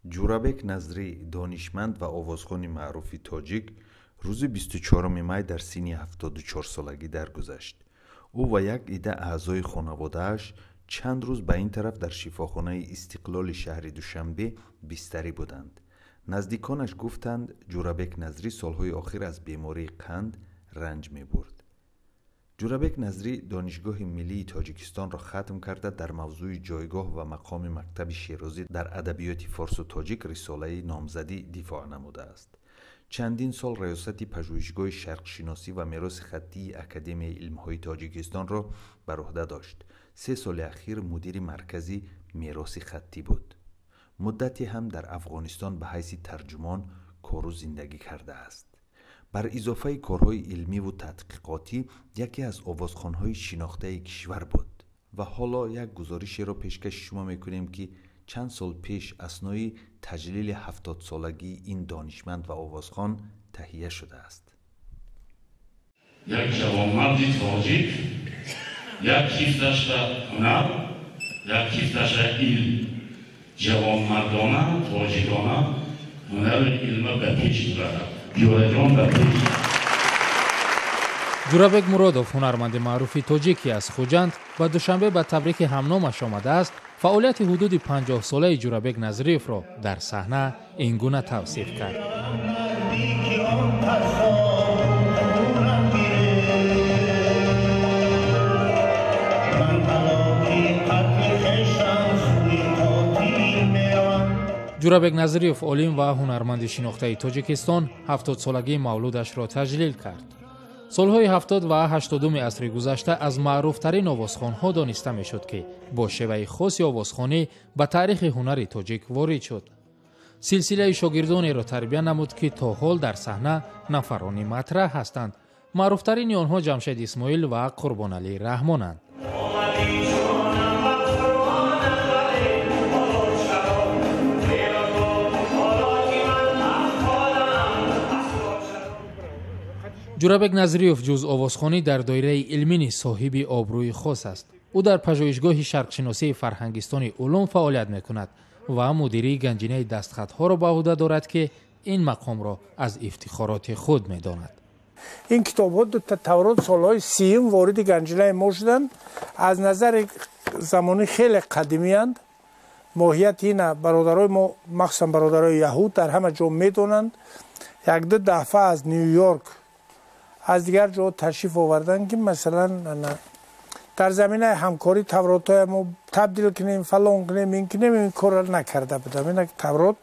جورابک نظری دانشمند و آوازخوان معروف تاجیک روز 24 می در سن 74 سالگی درگذشت. او و یک عده اعضای خانواده‌اش چند روز به این طرف در شفاخانه استقلال شهر دوشنبه بستری بودند. نزدیکانش گفتند جورابک نظری سالهای آخر از بیماری قند رنج می برد. جورابک نظری دانشگاه ملی تاجیکستان را ختم کرده در موضوع جایگاه و مقام مکتب شیرازی در ادبیات فارس و تاجیک رساله نامزدی دفاع نموده است. چندین سال ریاست پژوهشگاه شرقشناسی و میراث خطی اکادمی علم‌های تاجیکستان را بر عهده داشت. 3 سال اخیر مدیر مرکزی میراث خطی بود. مدتی هم در افغانستان به حیث ترجمان کار و زندگی کرده است. بر اضافه کارهای علمی و تحقیقاتی یکی از آوازخوان‌های شناخته کشور بود و حالا یک گزارشی را پیشکش شما می‌کنیم که چند سال پیش اثنای تجلیل 70 سالگی این دانشمند و آوازخوان تهیه شده است. یک جوانمرد تاجیک، یک کیفتش هنر، یک کیفتش علم. جوانمردانه تاجیکانه هنر علم به پیش می‌برد. جورابک مرادوف هنرمند معروف تاجیکی از خوجند و دوشنبه به تبریک همنامش آمده است. فعالیت حدود 50 ساله جورابک نظریف را در صحنه این گونه توصیف کرد. جورابک نظریف عالم و هنرمند شناخته تاجیکستان 70 سالگی مولودش را تجلیل کرد. سالهای 70 و 80 عصر گذشته از معروفترین آوازخوان‌ها دانسته می‌شد که با شیوه خاص آوازخوانی به تاریخ هنر تاجیک وارد شد. سلسله شاگردانی را تربیت نمود که تا حال در صحنه نفرانی مطرح هستند. معروفترین آنها جمشید اسماعیل و قربان علی رحمانند. جورابک نظریف جز آوازخوانی در دایره علمی صاحب آبروی خاص است. او در پژوهشگاه شرقشناسی فرهنگستان علوم فعالیت می‌کند و مدیری گنجینه دستخط‌ها را به عهده دارد که این مقام را از افتخارات خود می‌داند. این کتاب‌ها در تورات سال‌های 30 وارد گنجینه ما شدند. از نظر زمانی خیلی قدیمی اند. ماهیت این برادرای ما مخصوصا برادرای یهود در همه جا می‌دانند. یک دو دفعه از نیویورک از دیگر جا تشریف آوردن که مثلا در زمینه همکاری تورات‌های ما تبدیل کنیم فلان کنیم این کنیم این کار نکرده بودم. این تورات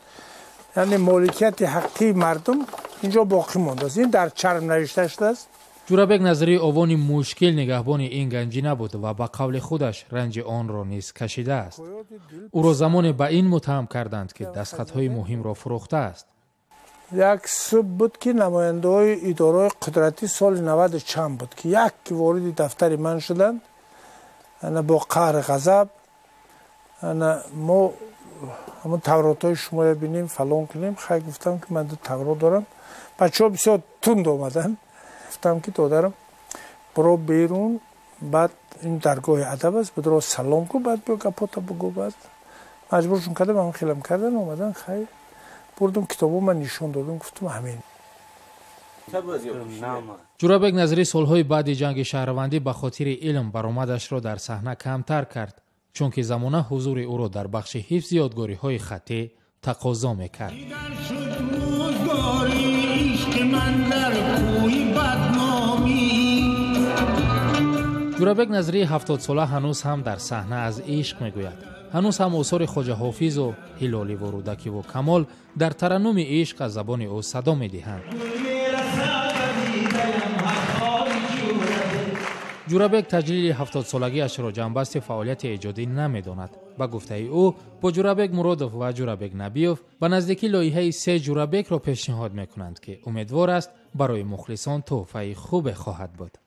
یعنی مالکیت حقی مردم اینجا باقی مانده است. این در چرم نوشته شده است. جورابک نظری آوانی مشکل نگهبان این گنجینه بود و با قول خودش رنج آن را نیز کشیده است. او را زمان به این متهم کردند که دستخط‌های مهم را فروخته است. یک صبح بود که نماینده های اداره قدرتی سال 90 چند بود که یک وارد دفتر من شدند با قهر غضب ما همون تورات های شما رو بینیم فلان کنیم. خیلی گفتم که من دو تورات دارم. بچه ها بسیار تند آمدن. گفتم که دادرم برو بیرون بعد این درگاه ادب است بدرو سلام کو بعد بگو گپاتا بگو. بعد مجبورشون کردم هم خیلم کردن اومدن خیلی بردم کتابو من نشون دادم گفتم همین. جورابک نظری سالهای بعد جنگ شهروندی به خاطر علم برآمدش را در صحنه کمتر کرد چون که زمانه حضور او را در بخش حفظ یادگاری‌های خطی تقاضا می‌کرد. جورابک نظری 70 ساله هنوز هم در صحنه از عشق میگوید. هنوز هم آثار خواجه حافظ و هلالی و رودکی و کمال در ترنم عشق از زبان او صدا می‌دهند. جورابک تجلیل 70 سالگیش را جنبست فعالیت ایجادی نمی‌داند. با گفته او با جورابک مرادوف و جورابک نبیوف به نزدیکی لایحه 3 جورابک را پیشنهاد می‌کنند که امیدوار است برای مخلصان تحفه خوب خواهد بود.